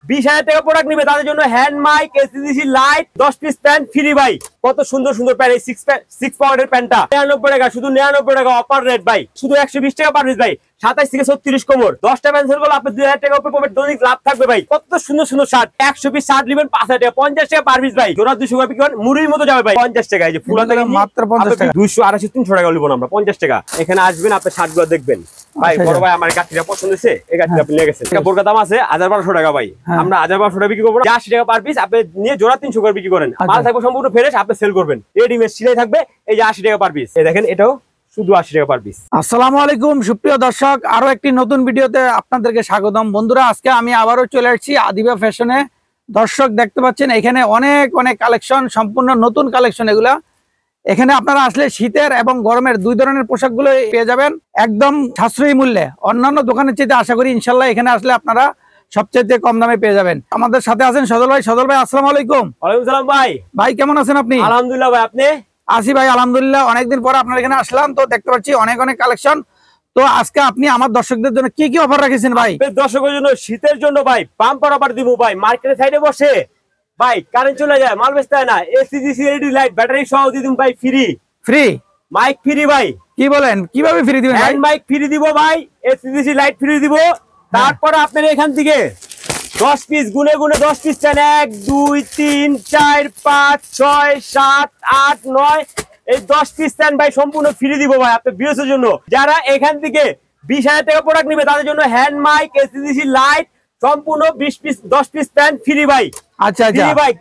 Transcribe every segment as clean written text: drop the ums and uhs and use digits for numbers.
20,000 টাকা প্রোডাক্ট নিবে তাদের জন্য hand mic, AC DC light, 10 piece pant free ভাই। কত সুন্দর সুন্দর প্যান্ট, এই 6 পাউন্ডের প্যান্টটা 99 টাকা, শুধু 99 টাকা অফার রেট ভাই, শুধু 120 টাকা পার পিস ভাই। 27 থেকে 36 কোমর 10টা প্যান্ট সেল করলে আপনি 2000 টাকা উপরে পাবেন, দৈনিক লাভ থাকবে ভাই। কত সুন্দর সুন্দর শার্ট, 100 পিস শার্ট নেবেন 5,000 টাকা, 50 টাকা পার পিস ভাই। জোড়া 200 টাকা বিক্রি করেন, মুড়ির মতো যাবে ভাই 50 টাকা। এই যে ফুলা থেকে মাত্র 50 টাকা, 200 250 300 টাকা লিবো আমরা 50 টাকা। এখানে আসবেন আপনি শার্টগুলো দেখবেন ভাই। বড় ভাই আমার গাছটা পছন্দ হয়েছে, এই গাছটা আপনি নিয়ে গেছেন। এটা বোরকা দাম আছে 1200 টাকা ভাই, আমরা 1200 টাকা বিক্রি করব না, 80 টাকা পার পিস। আপনি নিয়ে জোড়া 300 করে বিক্রি করেন, মাল থাকবে সম্পূর্ণ ফ্রেশ, আপনি সেল করবেন। রেডিমেড সিলাই থাকবে, এই যে 80 টাকা পার পিস। এই দেখেন এটাও শুধু 80 টাকা পার পিস। আসসালামু আলাইকুম সুপ্রিয় দর্শক, আরো একটি নতুন ভিডিওতে আপনাদেরকে স্বাগতম। বন্ধুরা, আজকে আমি আবারও চলে আসছি আদিবা ফ্যাশনে। দর্শক দেখতে পাচ্ছেন এখানে অনেক অনেক কালেকশন, সম্পূর্ণ নতুন কালেকশন এগুলা। এখানে আপনারা আসলে শীতের এবং গরমের দুই ধরনের পোশাকগুলো পেয়ে যাবেন একদম সাশ্রয়ী মূল্যে। অন্যান্য দোকানের চাইতে আশা করি ইনশাল্লাহ এখানে আসলে আপনারা সবচেয়ে কম দামে পেয়ে যাবেন। আমাদের সাথে আছেন সজল ভাই। সজল ভাই আসসালামু আলাইকুম। ওয়ালাইকুম সালাম ভাই। ভাই কেমন আছেন আপনি? আলহামদুলিল্লাহ ভাই, আপনি? আসি ভাই আলহামদুলিল্লাহ, অনেকদিন পর আপনার এখানে আসলাম, তো দেখতে পাচ্ছি অনেক অনেক কালেকশন। তো আজকে আপনি আমার দর্শকদের জন্য কি কি অফার রেখেছেন ভাই? দর্শকের জন্য শীতের জন্য ভাই বাম্পার অফার দিব ভাই। মার্কেটের সাইডে বসে ভাই কারেন্ট চলে যায়, মাল বেচতে হয় না, এসিডিসি এলইডি লাইট ব্যাটারি সহ দিয়ে দিন ভাই ফ্রি। ফ্রি মাইক ফ্রি ভাই। কি বলেন, কিভাবে ফ্রি দিবেন ভাই? মাইক ফ্রি দিব ভাই, এসিডিসি লাইট ফ্রি দিব। তারপর আপনার এখান থেকে 10 পিস গুনে গুনে 10 পিস চান, 1 2 3 4 5 6 7 8 9 এই 10 পিস চান ভাই, সম্পূর্ণ ফ্রি দিব ভাই আপনার ভিউয়ার্সের জন্য। যারা এখান থেকে 20,000 টাকা প্রোডাক্ট নিবে তাদের জন্য হ্যান্ড মাইক, এসিডিসি লাইট, সম্পূর্ণ 20 পিস 10 পিস প্যান্ট ফ্রি ভাই। আচ্ছা আচ্ছা ভাই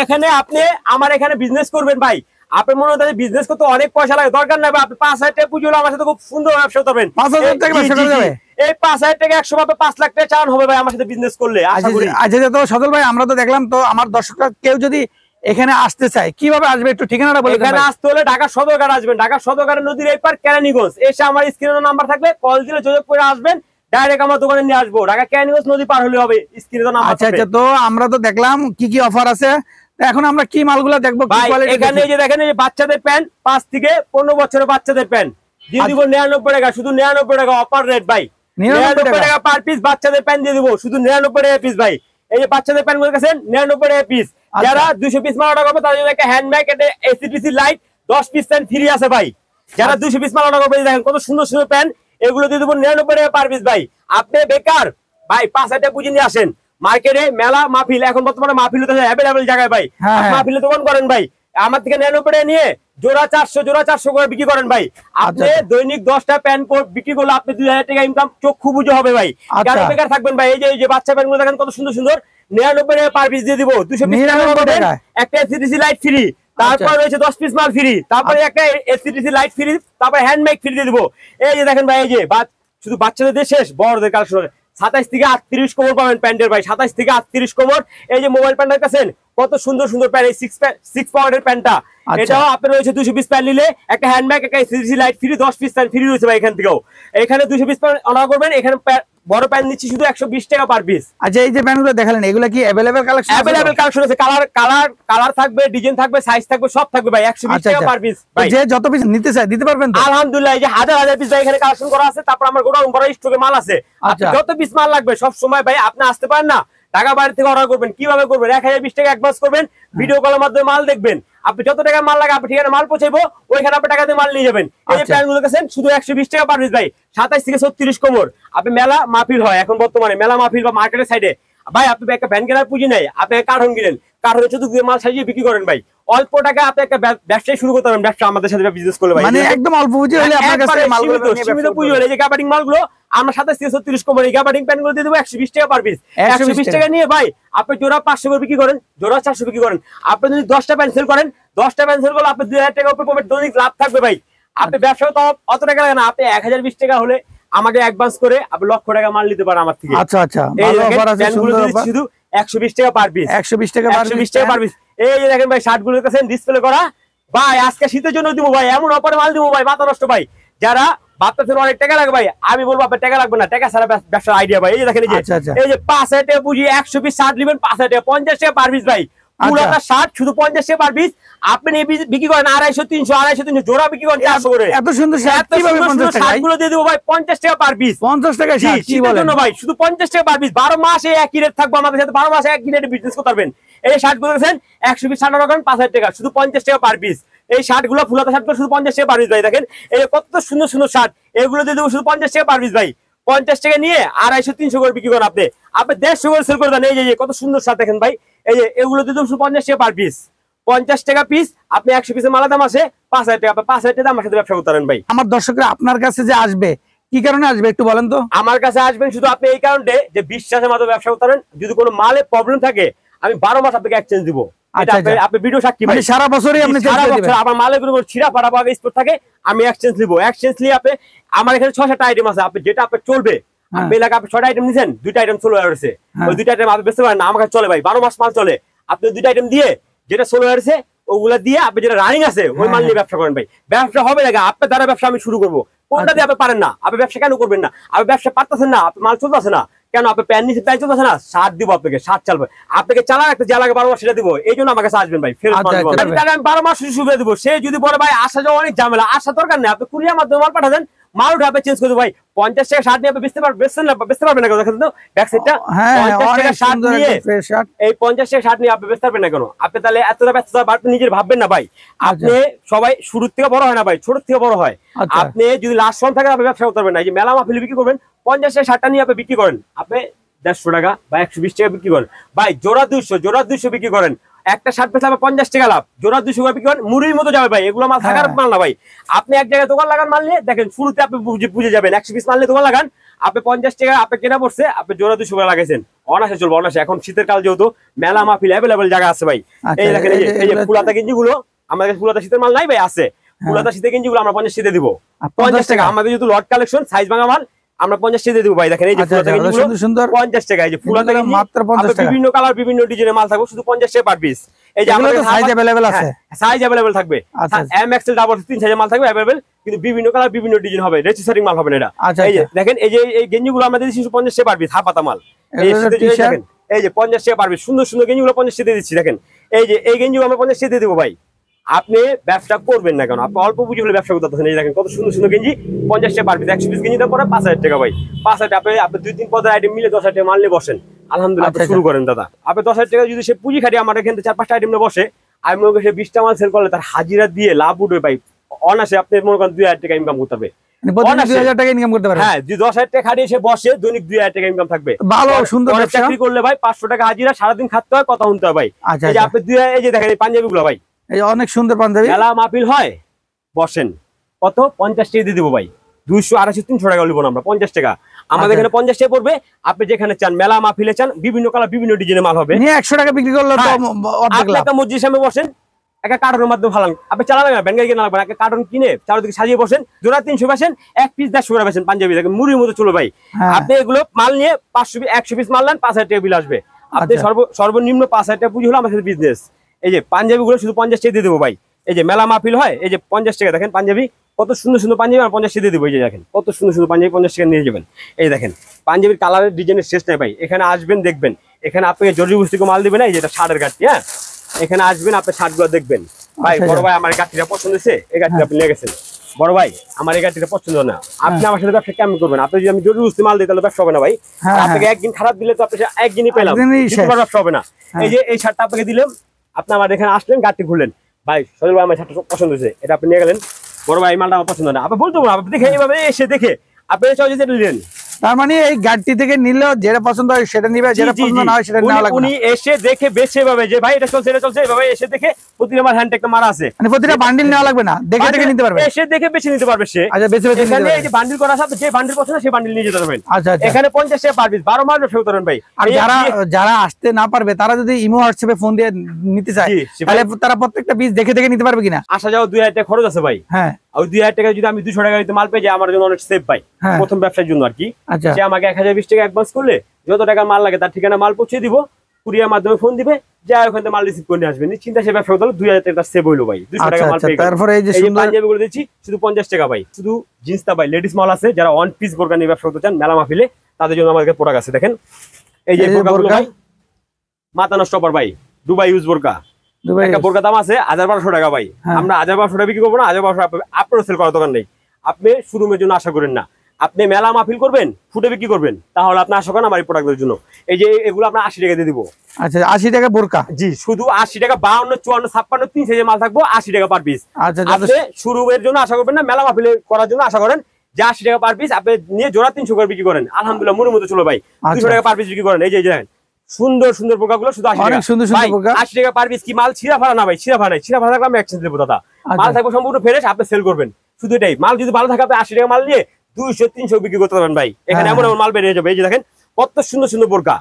এখানে আপনি আমার এখানে বিজনেস করবেন ভাই, আপনার মনে হয় বিজনেস করতে অনেক পয়সা লাগে, দরকার নাই ভাই। আপনি 5,000 টাকা পুঁজি হলে আমার সাথে খুব সুন্দর ব্যবসা করবেন। 5,000 টাকা ব্যবসা করা যাবে? এই 5,000 টাকা 100 ভাবে 5 লাখ টাকা চালান হবে ভাই আমার সাথে বিজনেস করলে, আশা করি। আচ্ছা তো সজল ভাই, আমরা তো দেখলাম, তো আমার দর্শকরা কেউ যদি এখানে আসতে চায় কিভাবে আসবে একটু ঠিকানাটা বলে দেন। এখানে আসতে হলে ঢাকা সদরঘাট আসবেন, ঢাকা সদরঘাট নদীর এই পার কেরানীগঞ্জ এসে আমার স্ক্রিনে নাম্বার থাকলে কল দিলে যোগাযোগ করে আসবেন, ডাইরেক্ট আমার দোকানে নিয়ে আসবো। ঢাকা কেরানীগঞ্জ নদী পার হলে হবে, স্ক্রিনে নাম্বার। আচ্ছা আচ্ছা, তো আমরা তো দেখলাম কি কি অফার আছে, এখন আমরা কি মালগুলো দেখবো? এখানে যে দেখেন এই যে বাচ্চাদের প্যান্ট 5 থেকে 15 বছরের বাচ্চাদের প্যান্ট দিয়ে দিব 99 টাকা, শুধু 99 টাকা অফার রেট ভাই। 99 টাকা পার পিস বাচ্চাদের প্যান্ট দিয়ে দিব, শুধু 99 টাকা পিস ভাই। এই যে বাচ্চাদের প্যান্ট গুলো দেখেন 99 টাকা পিস। যারা 200 পিস মাল অর্ডার করবে তাদের জন্য একটা হ্যান্ড ব্যাগ, একটা AC DC light, 10 piece pant free আছে ভাই। যারা 200 পিস মাল অর্ডার করবে দেখেন কত সুন্দর সুন্দর প্যান্ট, এগুলো দিয়ে দিব 99 টাকা পার পিস ভাই। আপনি বেকার ভাই 5,000 টাকা পুঁজি নিয়ে আসেন, মার্কেটে মেলা মাহফিল এখন বর্তমানে মাহফিল হতে অ্যাভেলেবল জায়গায় ভাই, মাহফিলে দোকান করেন ভাই, আমার থেকে 99 টাকা নিয়ে জোড়া 400 করে বিক্রি করেন ভাই। আপনি দৈনিক 10টা প্যান্ট বিক্রি করলে আপনি 2,000 টাকা ইনকাম চক্ষু বুঝে হবে ভাই। কেন বেকার থাকবেন ভাই? এই যে বাচ্চা প্যান্ট গুলো দেখেন কত সুন্দর সুন্দর, 99 টাকা পার পিস দিয়ে দিব, 200 পিস একটা এসিডিসি লাইট ফ্রি, তারপর রয়েছে 10 পিস মাল ফ্রি, তারপরে একটা এসিডিসি লাইট ফ্রি, তারপর হ্যান্ড মাইক ফ্রি দিয়ে দিব। এই যে দেখেন ভাই, এই যে শুধু বাচ্চাদের শেষ, বড়দের কালেকশন 27 থেকে 38 কোমর পাবেন প্যান্টের ভাই, 27 থেকে 38 কোমর। এই যে মোবাইল প্যান্ট দেখতেছেন কত সুন্দর সুন্দর প্যান্ট, এই 6 পাউন্ডের প্যান্টটা, এটাও আপনার রয়েছে 200 পিস প্যান্ট নিলে একটা হ্যান্ড ব্যাগ, একটা AC DC light free, 10 piece pant free রয়েছে ভাই এখান থেকেও। এখানে 200 পিস প্যান্ট অর্ডার করবেন, এখানে বড় প্যান্ট নিচ্ছি শুধু 120 টাকা পার পিস। আচ্ছা, এই যে প্যান্টগুলো দেখালেন এগুলো কি अवेलेबल কালেকশন? अवेलेबल কালেকশন আছে, কালার থাকবে, ডিজাইন থাকবে, সাইজ থাকবে, সব থাকবে ভাই, 120 টাকা পার পিস ভাই। যে যত পিস নিতে চায় দিতে পারবেন তো? আলহামদুলিল্লাহ, এই যে হাজার হাজার পিস ভাই এখানে কালেকশন করা আছে, তারপর আমার গোডাউন বড় স্টকে মাল আছে। আপনি যত পিস মাল লাগবে সব সময় ভাই আপনি আসতে পারেন না, ঢাকা বাইরে থেকে অর্ডার করবেন। কিভাবে করবেন? 1020 টাকা অ্যাডভান্স করবেন, ভিডিও কলের মাধ্যমে মাল দেখবেন, আপনি যত টাকা মাল লাগে আপনি ঠিকানা মাল পৌঁছাইবো, ওইখানে আপনি টাকা দিয়ে মাল নিয়ে যাবেন। এই যে প্যান্ট গুলো দেখেন শুধু 120 টাকা পার পিস ভাই, 27 থেকে 36 কোমর। আপনি মেলা মাহফিল হয় এখন বর্তমানে, মেলা মাহফিল বা মার্কেটের সাইডে ভাই আপনি একটা ভ্যান কেনার পুঁজি নেই, আপনি কার্টন কিনেন, কার্টনে শুধু মাল সাজিয়ে বিক্রি করেন ভাই। অল্প টাকা আপনি একটা ব্যবসায় শুরু করতে পারেন, ব্যবসা আমাদের সাথে বিজনেস করলে ভাই, মানে একদম অল্প পুঁজি হলে আপনার কাছে মালগুলো সীমিত পুঁজি হলে। এই যে গাবার্ডিং মালগুলো আমরা 27 থেকে 36 কোমর, এই গাবার্ডিং প্যান্ট গুলো দিয়ে দেবো 120 টাকা পার পিস। 120 টাকা নিয়ে ভাই আপনি জোড়া 500 করে বিক্রি করেন, জোড়া 400 বিক্রি করেন। আপনি যদি 10টা প্যান্ট সেল করেন, 10টা প্যান্ট সেল করলে আপনি 2,000 টাকা উপরে পাবেন, দৈনিক লাভ থাকবে ভাই। আপনি ব্যবসা তো অত টাকা লাগে না, আপনি 1020 টাকা হলে আমাকে অ্যাডভান্স করে আপনি লক্ষ টাকা মাল নিতে পারেন আমার থেকে। আচ্ছা আচ্ছা, ভালো অফার আছে, সুন্দর অফার, শুধু 120 টাকা পার পিস, 120 টাকা পার পিস। এই যে দেখেন ভাই শার্ট গুলো দেখেন ডিসপ্লে করা ভাই, আজকে শীতের জন্য দিব ভাই, এমন অফারে মাল দিব ভাই, মাথা নষ্ট ভাই। যারা ভাবতেছেন অনেক টাকা লাগবে ভাই, আমি বলবো আপনার টাকা লাগবে না, টাকা ছাড়া ব্যবসার আইডিয়া ভাই। এই যে দেখেন, এই যে 5,000 টাকা পুঁজি 100 পিস শার্ট নেবেন 5,000 টাকা, 50 টাকা পার পিস ভাই। পুরোটা শার্ট শুধু 50 টাকা পার পিস। আপনি বিক্রি করেন 250-300 জোড়া বিক্রি করেন 400 করে। এত সুন্দর শার্ট কিভাবে 50 টাকা? শার্টগুলো দিয়ে দেব ভাই 50 টাকা পার পিস। 50 টাকা শার্ট কি বলেন ভাই? শুধু 50 টাকা পার পিস। 12 মাস একই রেট থাকবে আমাদের সাথে, 12 মাস একই রেটে বিজনেস করতে পারবেন। এই শার্টগুলো দেখেন 100 পিস 60 টাকা 5000 টাকা, শুধু 50 টাকা পার পিস। এই শার্টগুলো ফুলাতা শার্টগুলো শুধু 50 টাকা পার পিস ভাই। দেখেন এই কত সুন্দর সুন্দর শার্ট, এগুলো দিয়ে দেবো শুধু 50 টাকা পার পিস ভাই। 50 টাকা নিয়ে 250-300 করে বিক্রি করেন আপনি 150 করে সেল করে দেন। এই যে কত সুন্দর শার্ট দেখেন ভাই, এই যে এগুলো দিয়ে দেবো শুধু 50 টাকা পার পিস। 50 টাকা পিস, আপনি 100 পিসের মালা দাম আসে 5000 টাকা, 5000 টাকা আমার সাথে ব্যবসা করতে পারেন ভাই। আমার দর্শকরা আপনার কাছে যে আসবে কি কারণে আসবে একটু বলেন তো? আমার কাছে আসবেন শুধু আপনি এই কারণে যে বিশ্বাসের মাধ্যমে ব্যবসা করতে পারেন। যদি কোনো মালে প্রবলেম থাকে আমি 12 মাস আপনাকে এক্সচেঞ্জ দিব। আপনি ভিডিও সাক্ষী ভাই, সারা বছরই আপনি চেঞ্জ করে দিবেন। আমার মালে কোনো ছিড়া ফাটা বা স্পট থাকে আমি এক্সচেঞ্জ নিব। এক্সচেঞ্জ নিয়ে আপনি আমার এখানে 6-7টা আইটেম আছে, আপনি যেটা আপনার চলবে। আপনি এলাকা আপনি 6টা আইটেম নিছেন, 2টা আইটেম চলে আসছে, ওই 2টা আইটেম আপনি বেচতে পারেন না, আমার কাছে চলে ভাই। 12 মাস মাল চলে। আপনি 2টা আইটেম দিয়ে যেটা চলে আসছে ওগুলা দিয়ে আপনি যেটা রানিং আছে ওই মাল নিয়ে ব্যবসা করেন ভাই। ব্যবসা হবে না, আপনার দ্বারা ব্যবসা আমি শুরু করবো। কোনটা দিয়ে আপনি পারেন না, আপনি ব্যবসা কেন করবেন না? আপনি ব্যবসা পারতেছেন না, আপনি মাল চলতেছে না কেন? আপনি প্যান নিচে প্যান চলতেছে না, শার্ট দিব আপনাকে, শার্ট চালবে আপনাকে, চালান একটা যা লাগে 12 মাস সেটা দিব। এই জন্য আমার কাছে আসবেন ভাই। ফেরত আমি 12 মাস সুবিধা দিব। সে যদি বলে ভাই আসা যাওয়া অনেক ঝামেলা, আসা দরকার নেই, আপনি কুরিয়ার মাধ্যমে মাল পাঠাবেন, মাল উঠে আপনি চেঞ্জ করে দেবো ভাই। 50 টাকা শার্ট নিয়ে আপনি বেচতে পারবেন না কেন? দেখেন তো ব্যাক সাইডটা 50 টাকা শার্ট নিয়ে, এই 50 টাকা শার্ট নিয়ে আপনি বেচতে পারবেন না কেন? আপনি তাহলে এতটা ব্যস্ত আপনি নিজের ভাববেন না ভাই। আপনি সবাই শুরু থেকে বড় হয় না ভাই, ছোট থেকে বড় হয়। আপনি যদি লাস্ট ফর্ম থাকে আপনি ব্যবসা করতে পারবেন না। এই যে মেলা মাহফিলে বিক্রি করবেন 50 টাকা শার্টটা নিয়ে আপনি বিক্রি করেন, আপনি 150 টাকা বা 120 টাকা বিক্রি করেন ভাই। জোড়া 200 বিক্রি করেন। একটা শার্ট বেচলে 50 টাকা লাভ, জোড়া 200 করে বিক্রি করেন, মুড়ির মতো যাবে ভাই। এগুলো মাল থাকার মাল না ভাই। আপনি এক জায়গায় দোকান লাগান মাল নিয়ে, দেখেন শুরুতে আপনি বুঝে যাবেন। 100 পিস মাল নিয়ে দোকান লাগান, আপনি 50 টাকা আপনি কেনা পড়ছে, আপনি জোড়া 200 করে লাগাইছেন, অনাসে চলবে অনাসে। এখন শীতের কাল যেহেতু মেলা মাহফিল অ্যাভেলেবল জায়গা আছে ভাই। এই দেখেন এই যে ফুলাতা গেঞ্জি গুলো আমাদের কাছে, ফুলাতা শীতের মাল নাই ভাই, আছে ফুলাতা শীতের গেঞ্জি গুলো আমরা 50 টাকা দিব। 50 টাকা আমাদের যেহেতু লট কালেকশন সাইজ ভাঙা মাল, আমরা 50 টাকা দিব ভাই। দেখেন এই যে ফুলাতা গেঞ্জি গুলো 50 টাকা, এই যে ফুলাতা গেঞ্জি মাত্র 50 টাকা, বিভিন্ন কালার বিভিন্ন ডিজাইনের মাল থাকবে শুধু 50 টাকা পার পিস। এই যে আমাদের সাইজ अवेलेबल আছে, সাইজ अवेलेबल থাকবে। এম এক্সেল ডাবল 3 সাইজের মাল থাকবে अवेलेबल, কিন্তু বিভিন্ন কালার বিভিন্ন ডিজাইন হবে, রেজিস্টারিং মাল হবে না এটা। এই যে দেখেন এই যে এই গেঞ্জি গুলো আমরা দিচ্ছি 50 টাকা পার পিস, হাফাতা মাল। এই দেখেন এই যে 50 টাকা পার পিস, সুন্দর সুন্দর গেঞ্জি গুলো 50 টাকা দিচ্ছি। দেখেন এই যে এই গেঞ্জি আমরা 50 টাকা দেব ভাই। আপনি ব্যবসা করবেন না কেন? আপনি অল্প পুঁজি হলে ব্যবসা করতে পারছেন। এই দেখেন কত সুন্দর সুন্দর গেঞ্জি 50 টাকা পার পিস, 100 পিস গেঞ্জি দাম পড়ে 5000 টাকা ভাই। 5000 টাকা আপনি 2-3 পদের আইটেম মিলে 10,000 টাকা মাল নিয়ে বসেন, আলহামদুলিল্লাহ আপনি শুরু করেন দাদা। আপনি 10,000 টাকা যদি সে পুঁজি খাটিয়ে আমার এখান থেকে 4-5টা আইটেম নিয়ে বসে, আমি মনে করি সে 20টা মাল সেল করলে তার হাজিরা দিয়ে লাভ উঠবে ভাই অনাসে। আপনি মনে করেন 2000 টাকা ইনকাম করতে হবে, 2000 টাকা ইনকাম করতে পারবেন। হ্যাঁ, 10,000 টাকা খাটিয়ে সে বসে দৈনিক 2000 টাকা ইনকাম থাকবে। ভালো সুন্দর ব্যবসা। চাকরি করলে ভাই 500 টাকা হাজিরা, সারাদিন খাটতে হয়, কথা শুনতে হয় ভাই। এই যে আপনি এই যে দেখেন এই পাঞ্জাবি গুলো ভাই, এই অনেক সুন্দর পাঞ্জাবি, মেলা মাহফিল হয় বসেন, কত 50 টাকা দিয়ে দিব ভাই। 200, 250, 300 টাকা লিব না আমরা, 50 টাকা আমাদের এখানে 50 টাকা পড়বে। আপনি যেখানে চান মেলা মাহফিলে চান, বিভিন্ন কালার বিভিন্ন ডিজাইনের মাল হবে, নিয়ে 100 টাকা বিক্রি করলে তো অর্ধেক লাভ। একটা মসজিদের সামনে বসেন, একটা কার্টনের মাধ্যমে ফালান, আপনি চালাবেন না, ব্যাংকে কিনে লাগবেন, একটা কার্টন কিনে চারদিকে সাজিয়ে বসেন, জোড়া 300 বেচেন, এক পিস 150 করে বেচেন, পাঞ্জাবি দেখেন মুড়ির মতো চলো ভাই। আপনি এগুলো মাল নিয়ে 100 পিস মাল নেন, 5000 টাকা বিল আসবে। আপনি সর্বনিম্ন 5000 টাকা পুঁজি হলো আমার সাথে বিজনেস। এই যে পাঞ্জাবি গুলো শুধু 50 টাকা দিয়ে দেবো ভাই। এই যে মেলা মাহফিল হয়, এই যে 50 টাকা দেখেন পাঞ্জাবি, কত সুন্দর সুন্দর পাঞ্জাবি আর 50 টাকা দিয়ে দেবো। এই যে দেখেন কত সুন্দর সুন্দর পাঞ্জাবি 50 টাকা নিয়ে যাবেন। এই দেখেন পাঞ্জাবির কালারের ডিজাইনের শেষ নাই ভাই। এখানে আসবেন দেখবেন, এখানে আপনাকে জরুরি বস্তুকে মাল দিবে না। এই যেটা শার্টের গাঠি, হ্যাঁ এখানে আসবেন আপনি শার্ট গুলো দেখবেন ভাই। বড় ভাই আমার গাঠিটা পছন্দ হয়েছে, এই গাঠিটা আপনি নিয়ে গেছেন। বড় ভাই আমার এই গাঠিটা পছন্দ না, আপনি আমার সাথে ব্যবসা কেমন করবেন? আপনি যদি আমি জরুরি বস্তু মাল দিই তাহলে ব্যবসা হবে না ভাই। আপনাকে একদিন খারাপ দিলে তো আপনি একদিনই পেলাম, ব্যবসা হবে না। এই যে এই শার্টটা আপনাকে দিলাম, আপনি আমার এখানে আসলেন, গাঠি খুললেন, ভাই সজল ভাই আমার শার্টটা পছন্দ হয়েছে, এটা আপনি নিয়ে গেলেন। বড় ভাই মালটা আমার পছন্দ না, আপনি বলতে পারবেন, আপনি দেখে এইভাবে এসে দেখে আপনি যেটা নিলেন। তার মানে এই গাড়ি থেকে নিলেও যেটা পছন্দ হয় সেটা নিবে, যেটা পছন্দ না হয় সেটা নেওয়া লাগবে। উনি এসে দেখে বেছে পাবে যে ভাই এটা চলছে, এটা চলছে, এইভাবে এসে দেখে প্রতিটা আমার হ্যান্ড একটা মারা আছে, মানে প্রতিটা বান্ডিল নেওয়া লাগবে না, দেখে দেখে নিতে পারবে, এসে দেখে বেছে নিতে পারবে সে। আচ্ছা বেছে বেছে এখানে এই যে বান্ডিল করা আছে, যে বান্ডিল পছন্দ সেই বান্ডিল নিয়ে যেতে পারবেন। আচ্ছা আচ্ছা, এখানে 50 টাকা পার পিস, 12 মাস ব্যবসা করতে পারবেন ভাই। আর যারা আসতে না পারবে তারা যদি ইমো হোয়াটসঅ্যাপে ফোন দিয়ে নিতে চায় তাহলে তারা প্রত্যেকটা পিস দেখে দেখে নিতে পারবে কিনা? আসা যাওয়া 2000 টাকা খরচ আছে ভাই। হ্যাঁ, ওই 2000 টাকা যদি আমি 200 টাকা দিতে মাল পেয়ে যাই, আমার জন্য অনেক সেফ ভাই, প্রথম ব্যবসার জন্য আর কি। সে আমাকে 1020 টাকা অ্যাডভান্স করলে যত টাকা মাল লাগে তার ঠিকানা মাল পৌঁছে দিব, কুরিয়ার মাধ্যমে ফোন দিবে, যা ওখান থেকে মাল রিসিভ করে নিয়ে আসবে। নিশ্চিন্তা সে ব্যবসা করতে 2000 টাকা সেভ হইলো ভাই। 200 টাকা মাল পেয়ে তারপরে এই যে পাঞ্জাবি গুলো দিচ্ছি শুধু 50 টাকা ভাই। শুধু জিন্সটা ভাই, লেডিস মাল আছে, যারা ওয়ান পিস বোরকা নিয়ে ব্যবসা করতে চান মেলা মাহফিলে, তাদের জন্য আমাদের প্রোডাক্ট আছে। দেখেন এই যে বোরকাগুলো ভাই, মাথা নষ্ট অফার ভাই, দুবাই ইউজ বোরকা। একটা বোরকা দাম আছে 1200 টাকা ভাই, আমরা 1200 টাকা বিক্রি করবো না। 1200 আপনার সেল করার দোকান নেই। আপনি শোরুমের জন্য আশা করেন না, আপনি মেলা মাহফিল করবেন, ফুটে বিক্রি করবেন, তাহলে আপনি আশা করেন আমার এই প্রোডাক্টের জন্য। এই যে এগুলো আপনার 80 টাকা দিয়ে দিব। আচ্ছা 80 টাকা বোরকা? জি, শুধু 80 টাকা। 52, 54, 56, 3 সাইজের মাল থাকবো 80 টাকা পার পিস। আচ্ছা, আপনি শোরুমের জন্য আশা করবেন না, মেলা মাহফিল করার জন্য আশা করেন যে 80 টাকা পার পিস। আপনি নিয়ে জোড়া 300 করে বিক্রি করেন, আলহামদুলিল্লাহ মনের মতো চলো ভাই। 200 টাকা পার পিস বিক্রি করেন। এই যে দেখেন সুন্দর সুন্দর বোরকাগুলো শুধু 80 টাকা। সুন্দর সুন্দর বোরকা 80 টাকা পার পিস। কি মাল ছিঁড়া ফাড়া না ভাই? ছিঁড়া ফাড়া নাই, ছিঁড়া ফাড়া থাকলে আমি এক্সচেঞ্জ দেবো দাদা। মাল থাকবে সম্পূর্ণ ফ্রেশ, আপনি সেল করবেন। শুধু এটাই, মাল যদি ভালো থাকে আপনি 80 টাকা মাল নিয়ে 200, 300 বিক্রি করতে পারবেন ভাই। এখানে এমন এমন মাল বেরিয়ে যাবে। এই যে দেখেন কত সুন্দর সুন্দর বোরকা,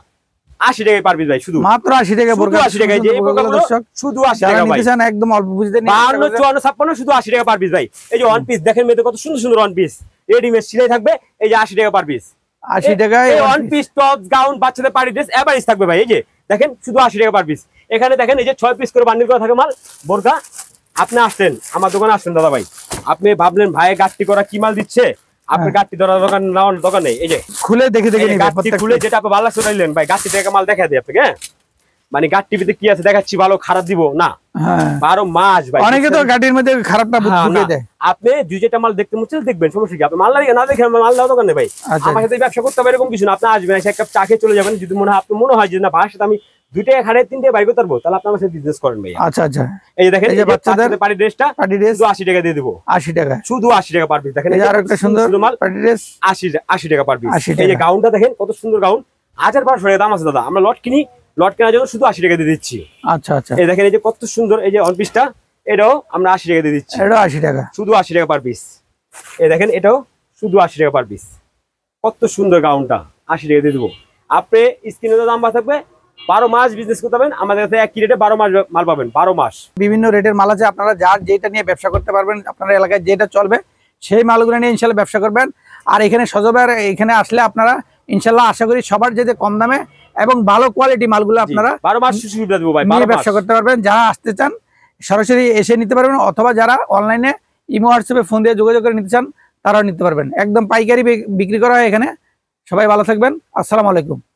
80 টাকায় পার পিস ভাই। শুধু মাত্র 80 টাকা বোরকা, 80 টাকায়। যে এই বোরকাগুলো শুধু 80 টাকা ভাই, একদম অল্প পুঁজিতে 52, 54, 56 শুধু 80 টাকা পার পিস ভাই। এই যে ওয়ান পিস দেখেন মেয়েদের কত সুন্দর সুন্দর ওয়ান পিস, রেডিমেড সিলাই থাকবে। এই যে 80 টাকা পার পিস, 80 টাকায় ওয়ান পিস টপ গাউন বাচ্চাদের পার্টি ড্রেস এভারেজ থাকবে ভাই। এই যে দেখেন শুধু 80 টাকা পার পিস। এখানে দেখেন এই যে 6 পিস করে বান্ডিল করা থাকে মাল বোরকা। আপনি আসছেন আমার দোকানে, আসছেন দাদা ভাই, আপনি ভাবলেন ভাই গাট্টি করা কি মাল দিচ্ছে, আপনি গাট্টি ধরার দোকান নেই। এই যে খুলে দেখে গাট্টি খুলে যেটা আপনি ভালো লাগছে নিলেন ভাই। গাট্টি থেকে মাল দেখা দিই আপনাকে, হ্যাঁ মানে গাট্টিতে কি আছে দেখাচ্ছি, ভালো খারাপ দিব না। 12 মাস ভাই, অনেকে তো গাটির মধ্যে খারাপটা ঢুকিয়ে দেয়। আপনি দুই যেটা মাল দেখতে মুচ্ছে দেখবেন, সমস্যা কি? আপনি মাল না দেখে মাল দাও দোকানে ভাই। আমার সাথে ব্যবসা করতে হবে এরকম কিছু না। আপনি আসবেন, এক কাপ চা খেয়ে চলে যাবেন। যদি মনে হয় যে না ভাইয়ের সাথে আমি 2 টাকা খাড়ে 3 টাকা বাইর করতে পারবো, তাহলে আপনি আমার সাথে বিজনেস করেন ভাই। আচ্ছা আচ্ছা, এই যে দেখেন এই যে বাচ্চাদের পার্টি ড্রেসটা, পার্টি ড্রেস 80 টাকা দিয়ে দেব। 80 টাকা, শুধু 80 টাকা পার পিস। দেখেন এই যে আরেকটা সুন্দর মাল পার্টি ড্রেস 80 টাকা পার পিস। এই যে গাউনটা দেখেন কত সুন্দর গাউন, 1500 টাকা দাম আছে দাদা। আমরা লট কিনি, লট কেনার জন্য শুধু 80 টাকা দিয়ে দিচ্ছি। আচ্ছা আচ্ছা, এই দেখেন এই যে কত সুন্দর এই যে ওয়ান পিসটা, এটাও আমরা 80 টাকা দিয়ে দিচ্ছি। এটাও 80 টাকা, শুধু 80 টাকা পার পিস। এই দেখেন এটাও শুধু 80 টাকা পার পিস। কত সুন্দর গাউনটা 80 টাকা দিয়ে দেবো। আপনি স্ক্রিনে দাম থাকবে, 12 মাস বিজনেস করতে পারবেন আমাদের কাছে। একই রেটে 12 মাস মাল পাবেন। 12 মাস বিভিন্ন রেটের মাল আছে, আপনারা যার যেটা নিয়ে ব্যবসা করতে পারবেন, আপনার এলাকায় যেটা চলবে সেই মালগুলো নিয়ে ইনশাল্লাহ ব্যবসা করবেন। আর এখানে সজবের এখানে আসলে আপনারা ইনশাল্লাহ আশা করি সবার যেতে কম দামে এবং ভালো কোয়ালিটি মালগুলো আপনারা 12 মাস সুবিধা দেবো ভাই, নিয়ে ব্যবসা করতে পারবেন। যারা আসতে চান সরাসরি এসে নিতে পারবেন, অথবা যারা অনলাইনে ইমো হোয়াটসঅ্যাপে ফোন দিয়ে যোগাযোগ করে নিতে চান তারাও নিতে পারবেন। একদম পাইকারি বিক্রি করা হয় এখানে। সবাই ভালো থাকবেন, আসসালামু আলাইকুম।